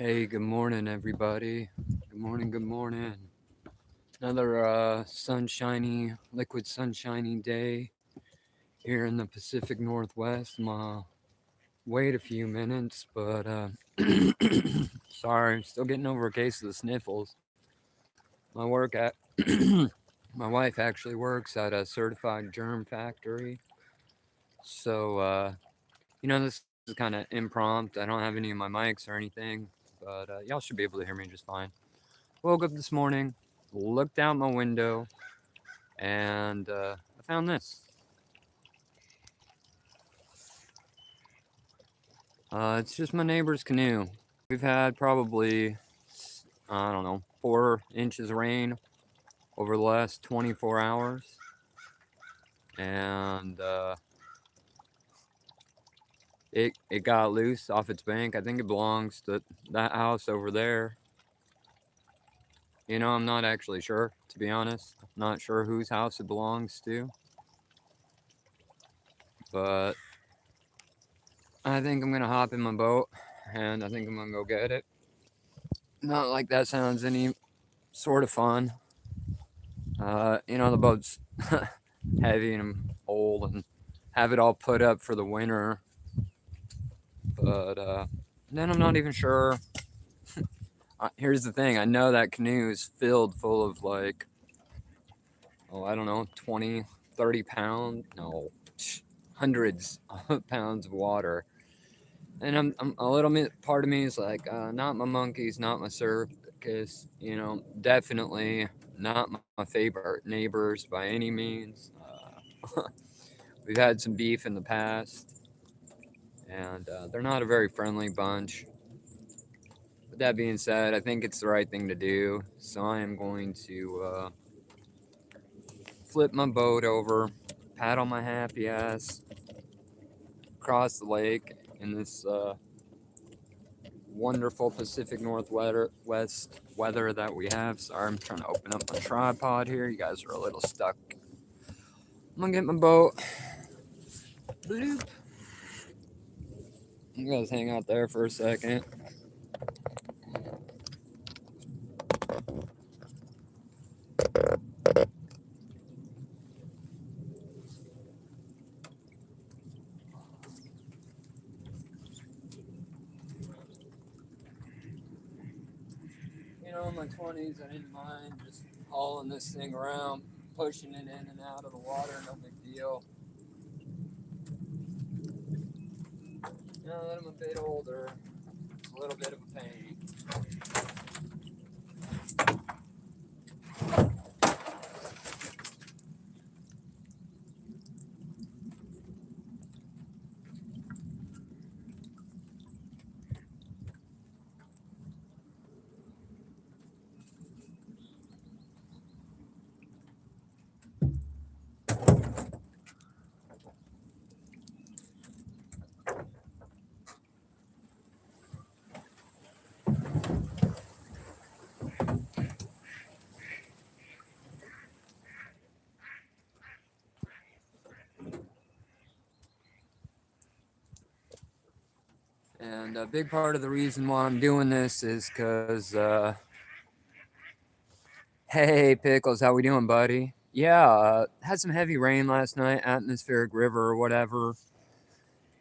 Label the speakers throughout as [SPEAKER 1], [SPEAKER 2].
[SPEAKER 1] Hey, good morning, everybody. Good morning, good morning. Another sunshiny, liquid sunshiny day here in the Pacific Northwest. Wait a few minutes, but sorry, still getting over a case of the sniffles. My work at my wife actually works at a certified germ factory, so this is kind of impromptu. I don't have any of my mics or anything, but y'all should be able to hear me just fine. Woke up this morning, looked out my window, and I found this. It's just my neighbor's canoe. We've had probably, I don't know, 4 inches of rain over the last 24 hours. And it got loose off its bank. I think it belongs to that house over there. I'm not actually sure, to be honest. Not sure whose house it belongs to. But I think I'm going to hop in my boat and I think I'm going to go get it. Not like that sounds any sort of fun. The boat's heavy and I'm old and have it all put up for the winter. But then I'm not even sure. Here's the thing, I know that canoe is filled full of I don't know, 20, 30 pounds, no, hundreds of pounds of water. And I'm a little bit, part of me is like, not my monkeys, not my circus, definitely not my favorite neighbors by any means. We've had some beef in the past, and they're not a very friendly bunch. But that being said, I think it's the right thing to do. So I am going to flip my boat over, paddle my happy ass across the lake in this wonderful Pacific Northwest weather that we have. Sorry, I'm trying to open up my tripod here. You guys are a little stuck. I'm gonna get my boat. Bloop. You guys hang out there for a second. In my 20s, I didn't mind just hauling this thing around, pushing it in and out of the water, no big deal. Now that I'm a bit older, it's a little bit of a pain. And a big part of the reason why I'm doing this is because, hey, Pickles, how we doing, buddy? Yeah, had some heavy rain last night, atmospheric river or whatever.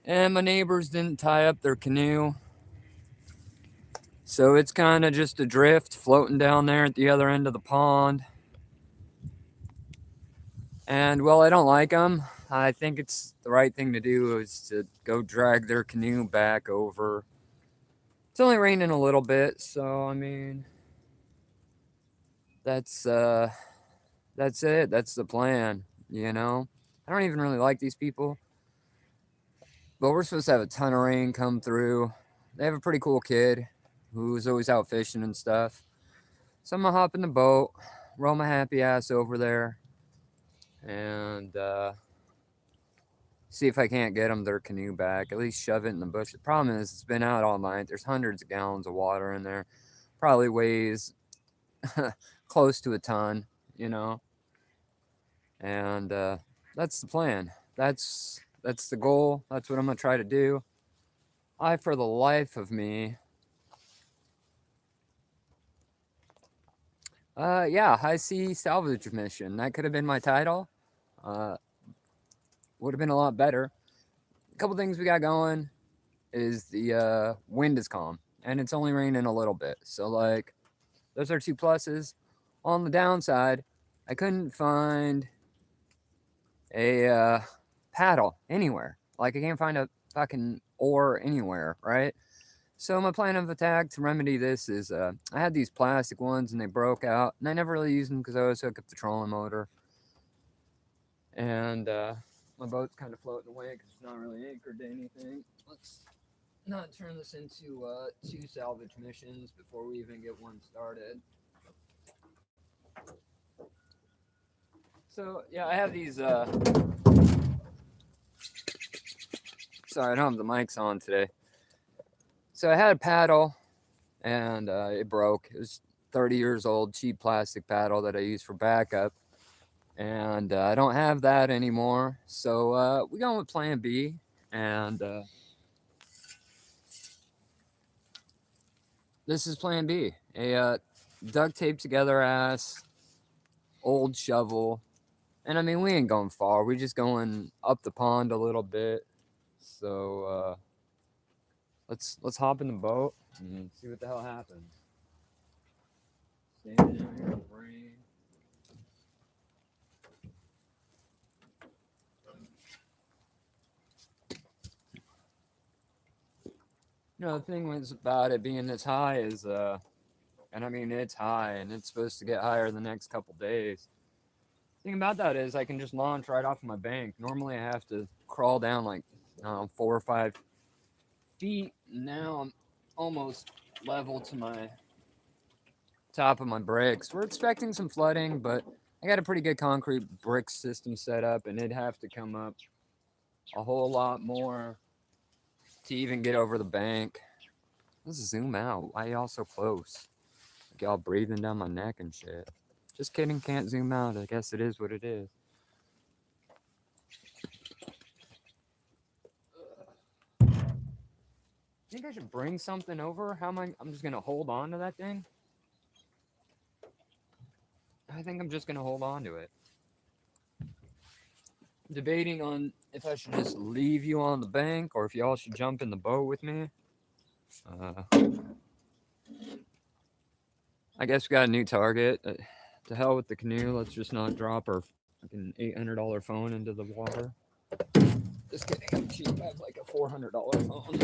[SPEAKER 1] And my neighbors didn't tie up their canoe. So it's kind of just adrift floating down there at the other end of the pond. And, well, I don't like them. I think it's the right thing to do is to go drag their canoe back over. It's only raining a little bit, so, I mean, that's it. That's the plan, I don't even really like these people. But we're supposed to have a ton of rain come through. They have a pretty cool kid who's always out fishing and stuff. So I'm gonna hop in the boat, roll my happy ass over there, and see if I can't get them their canoe back. At least shove it in the bush. The problem is it's been out all night. There's hundreds of gallons of water in there. Probably weighs close to a ton, you know. And that's the plan. That's the goal. That's what I'm gonna try to do. I, for the life of me, Yeah, high sea salvage mission. That could have been my title. Uh, would have been a lot better. A couple things we got going is the wind is calm and it's only raining a little bit. So like those are two pluses. On the downside, I couldn't find a paddle anywhere. Like I can't find a fucking oar anywhere, right? So my plan of attack to remedy this is I had these plastic ones and they broke out, and I never really used them because I always hook up the trolling motor, and my boat's kind of floating away because it's not really anchored to anything. Let's not turn this into two salvage missions before we even get one started. So yeah, I have these. Sorry, I don't have the mics on today. So I had a paddle, and it broke. It was 30 years old, cheap plastic paddle that I use for backup, and I don't have that anymore. So we going with Plan B, and this is Plan B: a duct tape together ass old shovel, and I mean we ain't going far. We just going up the pond a little bit. So let's hop in the boat and see what the hell happens. Standing out here in the rain. You know, the thing was about it being this high is, and I mean, it's high and it's supposed to get higher the next couple days. The thing about that is I can just launch right off of my bank. Normally I have to crawl down like, I don't know, 4 or 5 feet. Now I'm almost level to my top of my bricks. We're expecting some flooding, but I got a pretty good concrete brick system set up, and it'd have to come up a whole lot more to even get over the bank. Let's zoom out. Why y'all so close? Like y'all breathing down my neck and shit. Just kidding, can't zoom out. I guess it is what it is. Think I should bring something over? How am I'm just gonna hold on to that thing? I think I'm just gonna hold on to it. Debating on if I should just leave you on the bank or if y'all should jump in the boat with me. I guess we got a new target. To hell with the canoe. Let's just not drop our fucking $800 phone into the water. Just kidding. I'm cheap. I have like a $400 phone.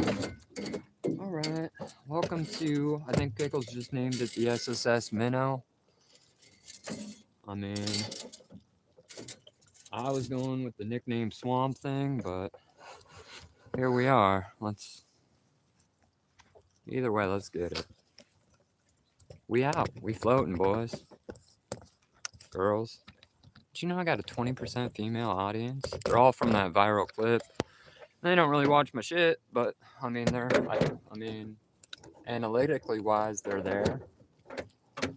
[SPEAKER 1] All right. Welcome to. I think Pickles just named it the SSS Minnow. I mean, I was going with the nickname Swamp Thing, but here we are. Either way, let's get it. We out. We floating, boys. Girls. Did you know I got a 20% female audience? They're all from that viral clip. They don't really watch my shit, but I mean, I mean, analytically wise, they're there. I'm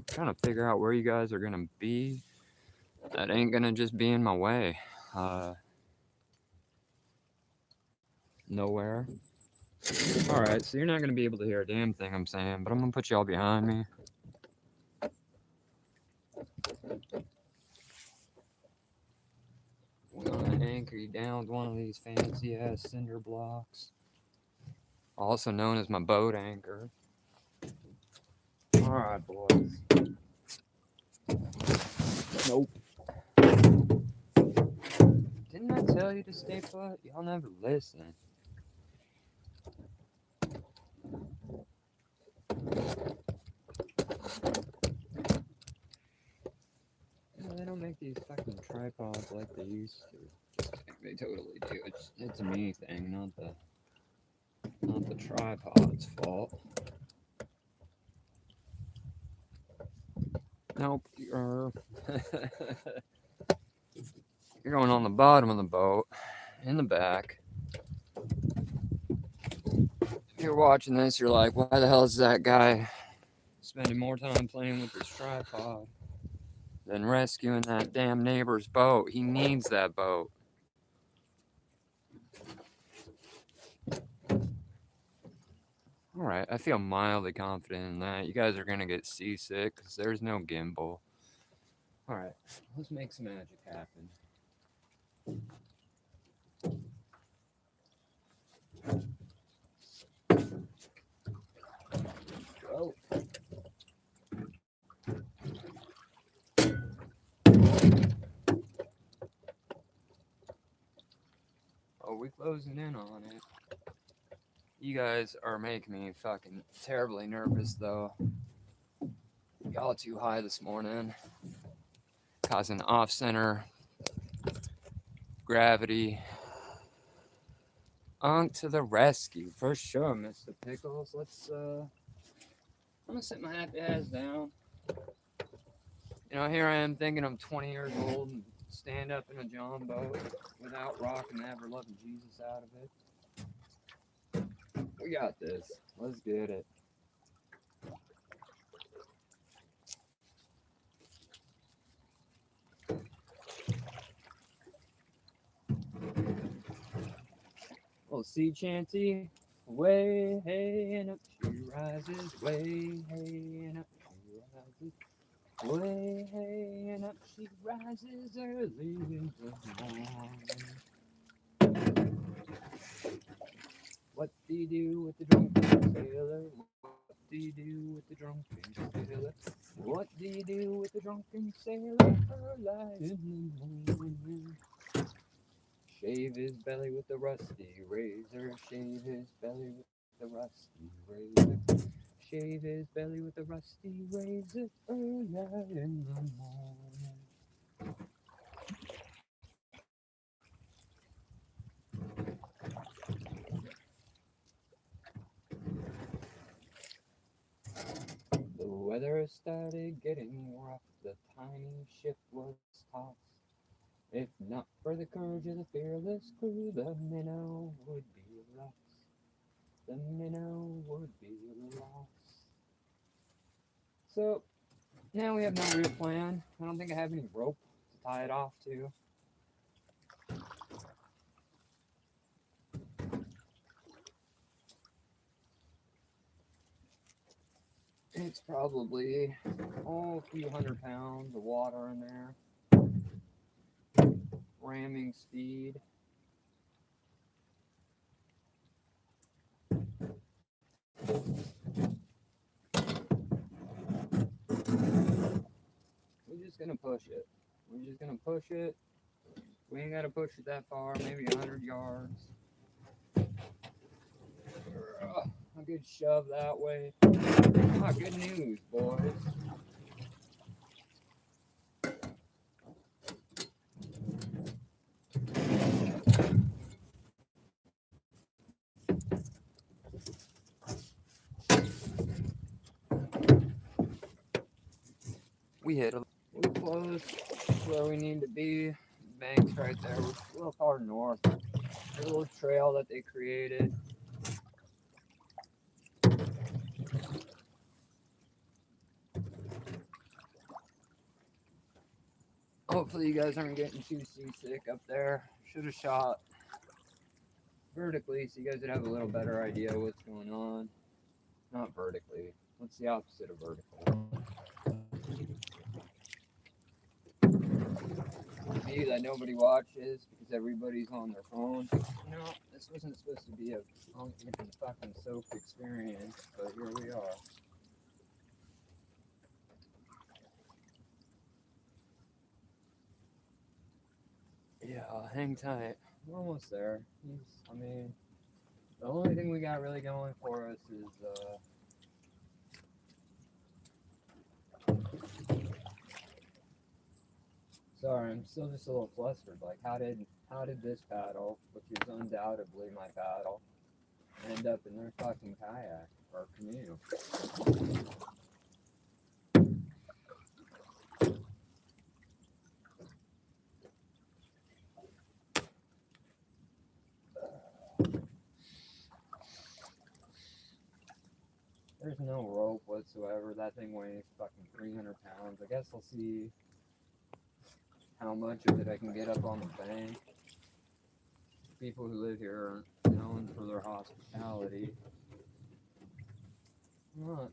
[SPEAKER 1] trying to figure out where you guys are gonna be. That ain't gonna just be in my way. Nowhere. All right, so you're not gonna be able to hear a damn thing I'm saying, but I'm gonna put y'all behind me. We're gonna anchor you down with one of these fancy ass cinder blocks, also known as my boat anchor. All right, boys. Nope. Didn't I tell you to stay put? Y'all never listen. They don't make these fucking tripods like they used to. They totally do. It's a me thing, not the tripod's fault. Nope, you're going on the bottom of the boat, in the back. If you're watching this, you're like, why the hell is that guy spending more time playing with this tripod than rescuing that damn neighbor's boat? He needs that boat. All All right, I feel mildly confident in that. You guys are gonna get seasick because there's no gimbal. All right, let's make some magic happen. Oh, oh, we closing in on it. You guys are making me fucking terribly nervous, though. Y'all too high this morning, causing off-center gravity. On to the rescue, for sure, Mr. Pickles. I'm gonna sit my happy ass down. You know, here I am thinking I'm 20 years old and stand up in a John boat without rocking the ever-loving Jesus out of it. We got this. Let's get it. Oh, sea chanty, way, hey, and up she rises, way, hey, and up she rises, way, hey, and up she rises early in the morning. What do you do with the drunken sailor? What do you do with the drunken sailor? What do you do with the drunken sailor? Early in the morning. Shave his belly with the rusty razor. Shave his belly with the rusty razor. Shave his belly with the rusty razor early in the morning. The weather started getting rough. The tiny ship was tossed. If not for the courage of the fearless crew, the minnow would be lost. The minnow would be lost. So now we have no real plan. I don't think I have any rope to tie it off to. It's probably a few 100 pounds of water in there. Ramming speed. We're just gonna push it. We're just gonna push it. We ain't gotta push it that far, maybe 100 yards. A good shove that way. Ah, good news, boys. We hit a we're close to where we need to be. Bank's right there. We're a little far north. A little trail that they created. Hopefully you guys aren't getting too seasick up there. Should have shot vertically so you guys would have a little better idea what's going on. Not vertically. What's the opposite of vertical? Me that nobody watches because everybody's on their phone. No, this wasn't supposed to be a fucking soap experience, but here we are. Yeah, hang tight. We're almost there. I mean, the only thing we got really going for us is sorry, I'm still just a little flustered. Like, how did this paddle, which is undoubtedly my paddle, end up in their fucking kayak or canoe? There's no rope whatsoever. That thing weighs fucking 300 pounds. I guess I'll see how much of it I can get up on the bank. People who live here are known for their hospitality. I'm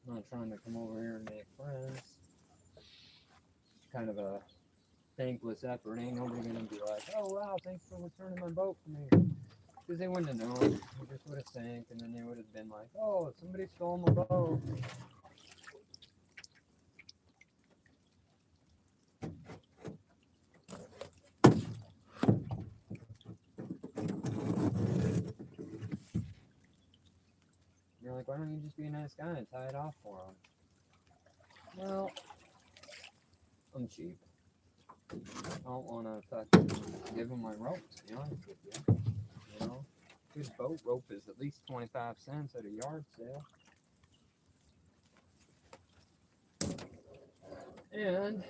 [SPEAKER 1] not trying to come over here and make friends. It's kind of a thankless effort. Ain't nobody gonna be like, oh wow, thanks for returning my boat for me. Because they wouldn't have known. It just would have sank, and then they would have been like, oh, somebody stole my boat. You're like, why don't you just be a nice guy and tie it off for them? Well, I'm cheap. I don't want to fucking give them my rope, to be honest with you. You know? Good boat rope is at least 25 cents at a yard sale. And